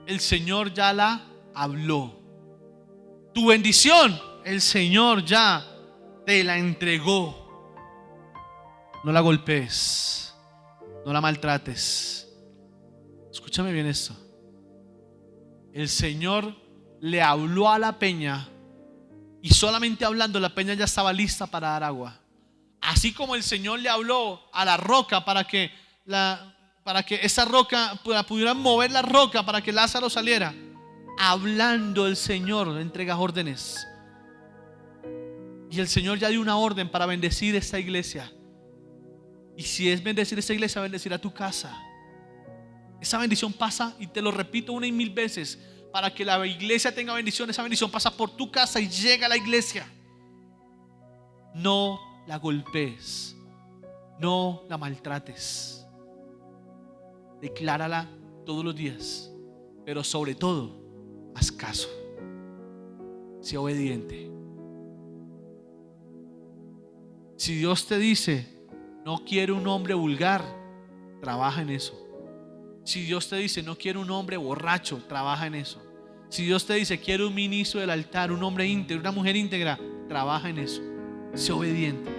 el Señor ya la habló. Tu bendición, el Señor ya te la entregó. No la golpees, no la maltrates. Escúchame bien esto. El Señor le habló a la peña y solamente hablando la peña ya estaba lista para dar agua. Así como el Señor le habló a la roca para que esa roca pudieran mover la roca para que Lázaro saliera. Hablando el Señor entrega órdenes. Y el Señor ya dio una orden para bendecir esta iglesia. Y si es bendecir esta iglesia, bendecir a tu casa. Esa bendición pasa, y te lo repito 1 y 1000 veces, para que la iglesia tenga bendición. Esa bendición pasa por tu casa y llega a la iglesia. No la golpees, no la maltrates. Declárala todos los días, pero sobre todo, haz caso. Sé obediente. Si Dios te dice, no quiero un hombre vulgar, trabaja en eso. Si Dios te dice, no quiero un hombre borracho, trabaja en eso. Si Dios te dice, quiero un ministro del altar, un hombre íntegro, una mujer íntegra, trabaja en eso. Sé obediente.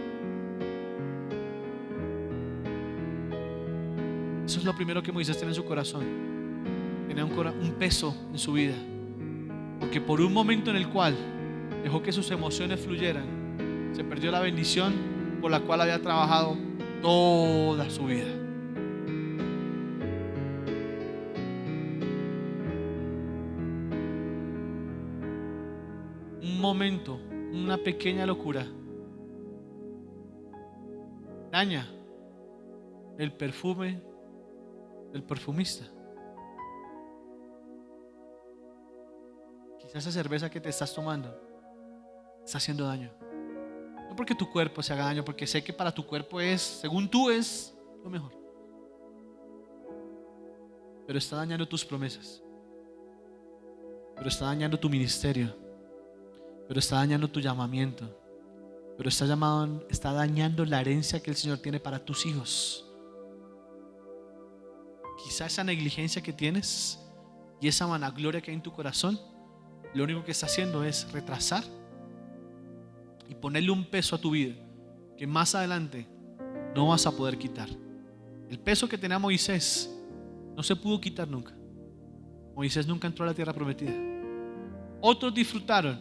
Eso es lo primero que Moisés tenía en su corazón. Tenía un peso en su vida, porque por un momento en el cual dejó que sus emociones fluyeran, se perdió la bendición por la cual había trabajado toda su vida. Un momento, una pequeña locura daña el perfume del perfumista. Quizás esa cerveza que te estás tomando está haciendo daño. No porque tu cuerpo se haga daño, porque sé que para tu cuerpo es, según tú, es lo mejor. Pero está dañando tus promesas. Pero está dañando tu ministerio. Pero está dañando tu llamamiento. Pero está dañando la herencia que el Señor tiene para tus hijos. Quizá esa negligencia que tienes y esa vanagloria que hay en tu corazón, lo único que está haciendo es retrasar y ponerle un peso a tu vida que más adelante no vas a poder quitar. El peso que tenía Moisés no se pudo quitar nunca. Moisés nunca entró a la tierra prometida. Otros disfrutaron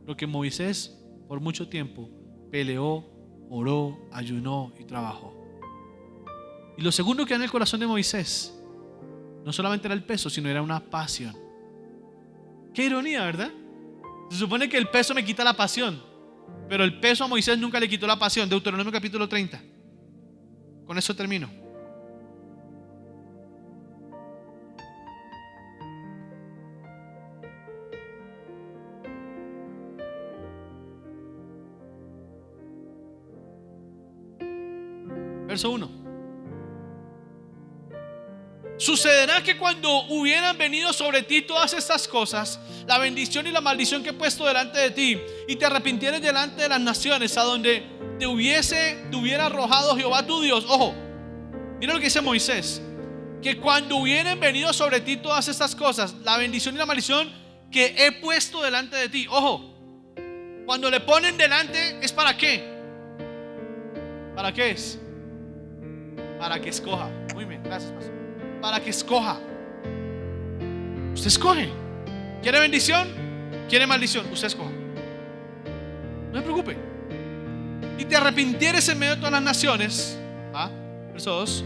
lo que Moisés por mucho tiempo peleó, oró, ayunó y trabajó. Y lo segundo que era en el corazón de Moisés no solamente era el peso, sino era una pasión. Qué ironía, ¿verdad? Se supone que el peso me quita la pasión, pero el peso a Moisés nunca le quitó la pasión. Deuteronomio capítulo 30. Con eso termino. Verso 1. Sucederá que cuando hubieran venido sobre ti todas estas cosas, la bendición y la maldición que he puesto delante de ti, y te arrepintieres delante de las naciones a donde te hubiera arrojado Jehová tu Dios. Ojo, mira lo que dice Moisés: que cuando hubieran venido sobre ti todas estas cosas, la bendición y la maldición que he puesto delante de ti. Ojo, cuando le ponen delante, ¿es para qué? ¿Para qué es? Para que escoja. Muy bien, gracias, pastor. Para que escoja. Usted escoge. ¿Quiere bendición? ¿Quiere maldición? Usted escoja. No se preocupe. Y te arrepintieres en medio de todas las naciones. Verso 2.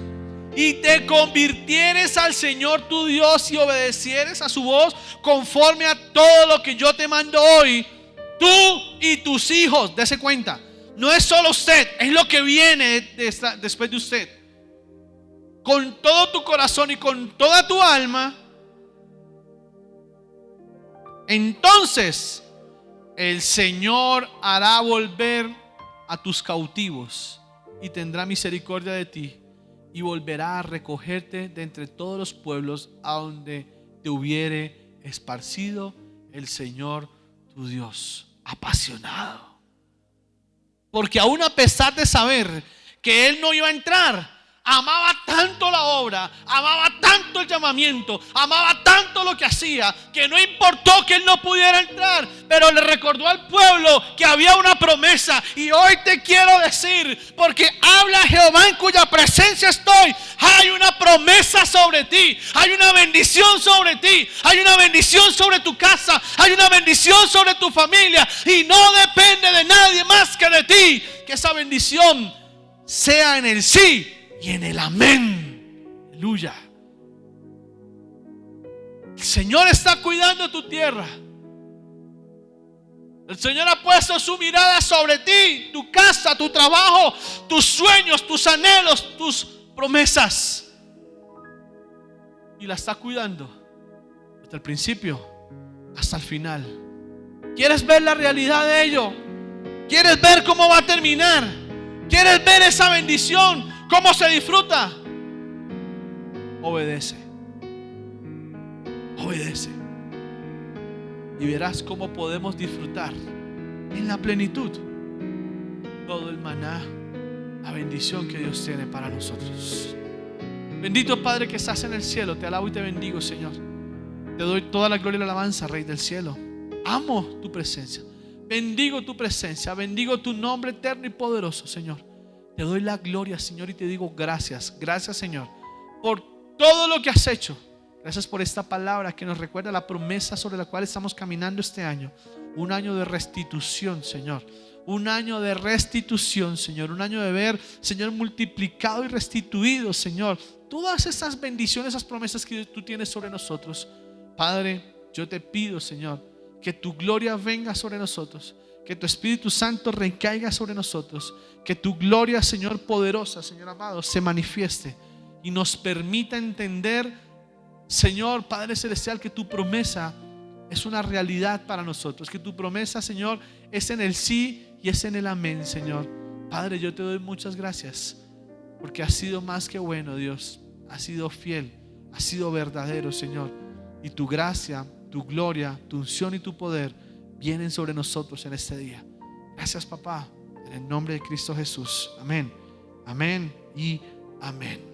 Y te convirtieres al Señor tu Dios y obedecieres a su voz conforme a todo lo que yo te mando hoy, tú y tus hijos. Dese cuenta, no es solo usted, es lo que viene después de usted. Con todo tu corazón y con toda tu alma, entonces el Señor hará volver a tus cautivos y tendrá misericordia de ti, y volverá a recogerte de entre todos los pueblos a donde te hubiere esparcido el Señor tu Dios. Apasionado, porque aún a pesar de saber que él no iba a entrar, amaba tanto la obra, amaba tanto el llamamiento, amaba tanto lo que hacía, que no importó que él no pudiera entrar, pero le recordó al pueblo que había una promesa. Y hoy te quiero decir, porque habla Jehová en cuya presencia estoy, hay una promesa sobre ti, hay una bendición sobre ti, hay una bendición sobre tu casa, hay una bendición sobre tu familia, y no depende de nadie más que de ti. Que esa bendición sea en el sí y en el amén. Aleluya. El Señor está cuidando tu tierra. El Señor ha puesto su mirada sobre ti, tu casa, tu trabajo, tus sueños, tus anhelos, tus promesas, y la está cuidando desde el principio hasta el final. ¿Quieres ver la realidad de ello? ¿Quieres ver cómo va a terminar? ¿Quieres ver esa bendición? ¿Cómo se disfruta? Obedece. Obedece. Y verás cómo podemos disfrutar en la plenitud todo el maná, la bendición que Dios tiene para nosotros. Bendito Padre que estás en el cielo, te alabo y te bendigo, Señor. Te doy toda la gloria y la alabanza, Rey del cielo. Amo tu presencia. Bendigo tu presencia. Bendigo tu nombre eterno y poderoso, Señor. Te doy la gloria, Señor, y te digo gracias. Gracias, Señor, por todo lo que has hecho. Gracias por esta palabra que nos recuerda la promesa sobre la cual estamos caminando este año. Un año de restitución, Señor. Un año de restitución, Señor. Un año de ver, Señor, multiplicado y restituido, Señor, todas esas bendiciones, esas promesas que tú tienes sobre nosotros. Padre, yo te pido, Señor, que tu gloria venga sobre nosotros, que tu Espíritu Santo recaiga sobre nosotros, que tu gloria, Señor, poderosa, Señor amado, se manifieste y nos permita entender, Señor Padre Celestial, que tu promesa es una realidad para nosotros, que tu promesa, Señor, es en el sí y es en el amén, Señor. Padre, yo te doy muchas gracias, porque has sido más que bueno, Dios. Has sido fiel, has sido verdadero, Señor, y tu gracia, tu gloria, tu unción y tu poder vienen sobre nosotros en este día. Gracias, papá, en el nombre de Cristo Jesús. Amén, amén y amén.